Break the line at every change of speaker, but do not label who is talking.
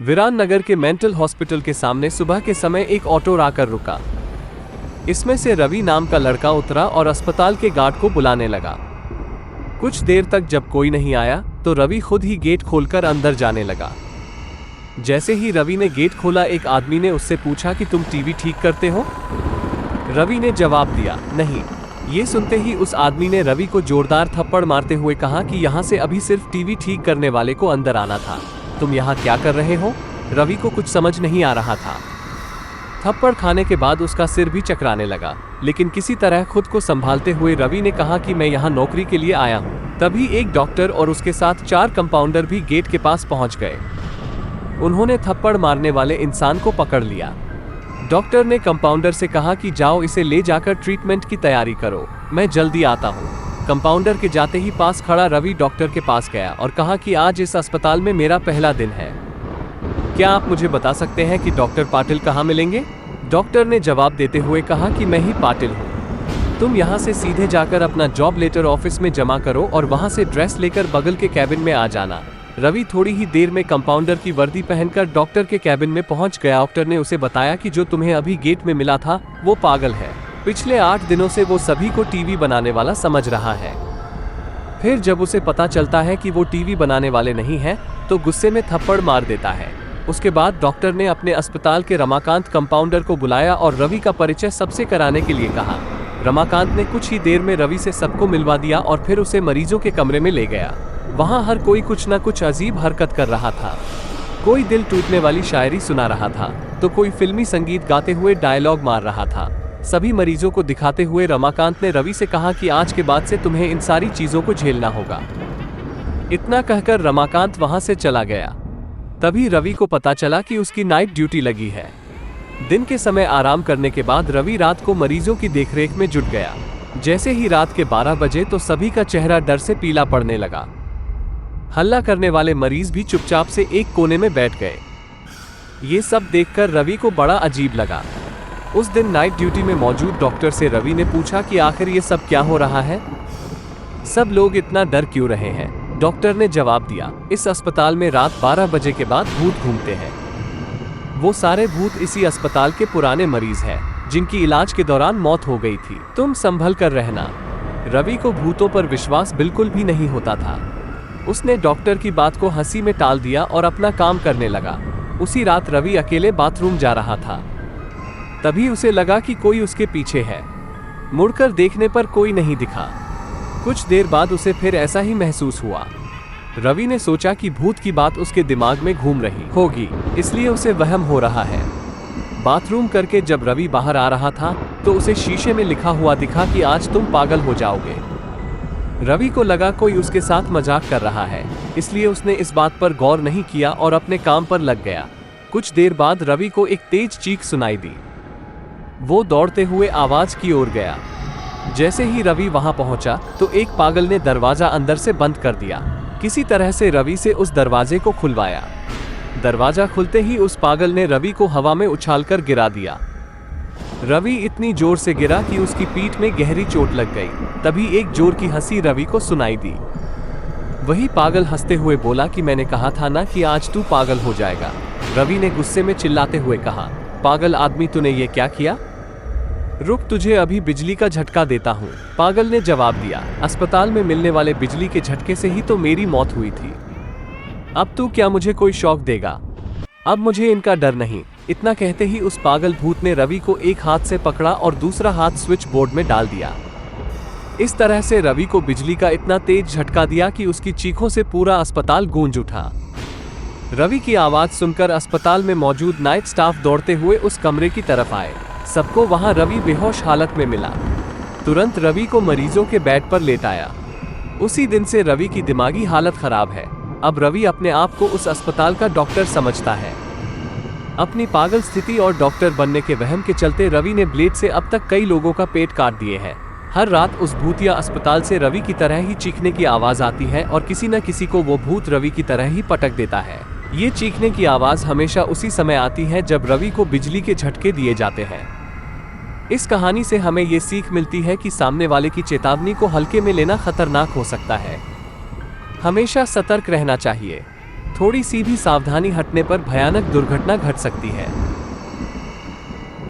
विरान नगर के mental hospital के सामने सुबह के समय एक ऑटो आकर रुका। इसमें से रवि नाम का लड़का उतरा और अस्पताल के गार्ड को बुलाने लगा। कुछ देर तक जब कोई नहीं आया तो रवि खुद ही गेट खोलकर अंदर जाने लगा। जैसे ही रवि ने गेट खोला, एक आदमी ने उससे पूछा कि तुम टीवी ठीक करते हो? रवि ने जवाब दिया, नहीं। ये सुनते ही उस आदमी ने रवि को जोरदार थप्पड़ मारते हुए कहा कि यहाँ से अभी सिर्फ टीवी ठीक करने वाले को अंदर आना था, तुम यहाँ क्या कर रहे हो? रवि को कुछ समझ नहीं आ रहा था। थप्पड़ खाने के बाद उसका सिर भी चकराने लगा, लेकिन किसी तरह खुद को संभालते हुए रवि ने कहा कि मैं यहाँ नौकरी के लिए आया हूँ। तभी एक डॉक्टर और उसके साथ 4 कंपाउंडर भी गेट के पास पहुँच गए। उन्होंने थप्पड़ मारने वाले इंसान को पकड़ लिया। डॉक्टर ने कंपाउंडर से कहा कि जाओ इसे ले जाकर ट्रीटमेंट की तैयारी करो, मैं जल्दी आता हूँ। कंपाउंडर के जाते ही पास खड़ा रवि डॉक्टर के पास गया और कहा कि आज इस अस्पताल में मेरा पहला दिन है, क्या आप मुझे बता सकते हैं कि डॉक्टर पाटिल कहाँ मिलेंगे? डॉक्टर ने जवाब देते हुए कहा कि मैं ही पाटिल हूँ। तुम यहाँ से सीधे जाकर अपना जॉब लेटर ऑफिस में जमा करो और वहाँ से ड्रेस लेकर बगल के कैबिन में आ जाना। रवि थोड़ी ही देर में कंपाउंडर की वर्दी पहनकर डॉक्टर के कैबिन में पहुंच गया। डॉक्टर ने उसे बताया कि जो तुम्हें अभी गेट में मिला था वो पागल है। पिछले 8 दिनों से वो सभी को टीवी बनाने वाला समझ रहा है। फिर जब उसे पता चलता है कि वो टीवी बनाने वाले नहीं है तो गुस्से में थप्पड़ मार देता है। उसके बाद डॉक्टर ने अपने अस्पताल के रमाकांत कंपाउंडर को बुलाया और रवि का परिचय सबसे कराने के लिए कहा। रमाकांत ने कुछ ही देर में रवि से सबको मिलवा दिया और फिर उसे मरीजों के कमरे में ले गया। वहाँ हर कोई कुछ न कुछ अजीब हरकत कर रहा था। कोई दिल टूटने वाली शायरी सुना रहा था तो कोई फिल्मी संगीत गाते हुए डायलॉग मार रहा था। सभी मरीजों को दिखाते हुए रमाकांत ने रवि से कहा कि आज के बाद से तुम्हें इन सारी चीजों को झेलना होगा। इतना कहकर रमाकांत वहां से चला गया। तभी रवि को पता चला कि उसकी नाइट ड्यूटी लगी है। दिन के समय आराम करने के बाद रवि रात को मरीजों की देखरेख में जुट गया। जैसे ही रात के 12 बजे तो सभी का चेहरा डर से पीला पड़ने लगा। हल्ला करने वाले मरीज भी चुपचाप से एक कोने में बैठ गए। ये सब देखकर रवि को बड़ा अजीब लगा। उस दिन नाइट ड्यूटी में मौजूद डॉक्टर से रवि ने पूछा कि आखिर ये सब क्या हो रहा है, सब लोग इतना डर क्यों रहे हैं? डॉक्टर ने जवाब दिया, इस अस्पताल में रात 12 बजे के बाद भूत घूमते हैं। वो सारे भूत इसी अस्पताल के पुराने मरीज हैं जिनकी इलाज के दौरान मौत हो गई थी। तुम संभल कर रहना। रवि को भूतों पर विश्वास बिल्कुल भी नहीं होता था। उसने डॉक्टर की बात को हंसी में टाल दिया और अपना काम करने लगा। उसी रात रवि अकेले बाथरूम जा रहा था। तभी उसे लगा कि कोई उसके पीछे है। मुड़कर देखने पर कोई नहीं दिखा। कुछ देर बाद उसे फिर ऐसा ही महसूस हुआ। रवि ने सोचा कि भूत की बात उसके दिमाग में घूम रही होगी, इसलिए उसे वहम हो रहा है। बाथरूम करके जब रवि बाहर आ रहा था तो उसे शीशे में लिखा हुआ दिखा कि आज तुम पागल हो जाओगे। रवि को लगा कोई उसके साथ मजाक कर रहा है, इसलिए उसने इस बात पर गौर नहीं किया और अपने काम पर लग गया। कुछ देर बाद रवि को एक तेज चीख सुनाई दी। वो दौड़ते हुए आवाज की ओर गया। जैसे ही रवि वहां पहुंचा तो एक पागल ने दरवाजा अंदर से बंद कर दिया। किसी तरह से रवि से उस दरवाजे को खुलवाया। दरवाजा खुलते ही उस पागल ने रवि को हवा में उछालकर गिरा दिया। रवि इतनी जोर से गिरा कि उसकी पीठ में गहरी चोट लग गई। तभी एक जोर की हंसी रवि को सुनाई दी। वही पागल हंसते हुए बोला कि मैंने कहा था ना कि आज तू पागल हो जाएगा। रवि ने गुस्से में चिल्लाते हुए कहा, पागल आदमी तूने ये क्या किया? रुक, तुझे अभी बिजली का झटका देता हूँ। पागल ने जवाब दिया, अस्पताल में मिलने वाले बिजली के झटके से ही तो मेरी मौत हुई थी। अब तू क्या मुझे कोई शौक देगा? अब मुझे इनका डर नहीं। इतना कहते ही उस पागल भूत ने रवि को एक हाथ से पकड़ा और दूसरा हाथ स्विच बोर्ड में डाल दिया। इस तरह से रवि को बिजली का इतना तेज झटका दिया कि उसकी चीखों से पूरा अस्पताल गूंज उठा। रवि की आवाज सुनकर अस्पताल में मौजूद नाइट स्टाफ दौड़ते हुए उस कमरे की तरफ आए। सबको वहां रवि बेहोश हालत में मिला। तुरंत रवि को मरीजों के बेड पर लेटाया। उसी दिन से रवि की दिमागी हालत खराब है। अब रवि अपने आप को उस अस्पताल का डॉक्टर समझता है। अपनी पागल स्थिति और डॉक्टर बनने के वहम के चलते रवि ने ब्लेड से अब तक कई लोगों का पेट काट दिए हैं। हर रात उस भूतिया अस्पताल से रवि की तरह ही चीखने की आवाज आती है और किसी न किसी को वो भूत रवि की तरह ही पटक देता है। ये चीखने की आवाज हमेशा उसी समय आती है जब रवि को बिजली के झटके दिए जाते हैं। इस कहानी से हमें ये सीख मिलती है कि सामने वाले की चेतावनी को हल्के में लेना खतरनाक हो सकता है। हमेशा सतर्क रहना चाहिए। थोड़ी सी भी सावधानी हटने पर भयानक दुर्घटना घट सकती है।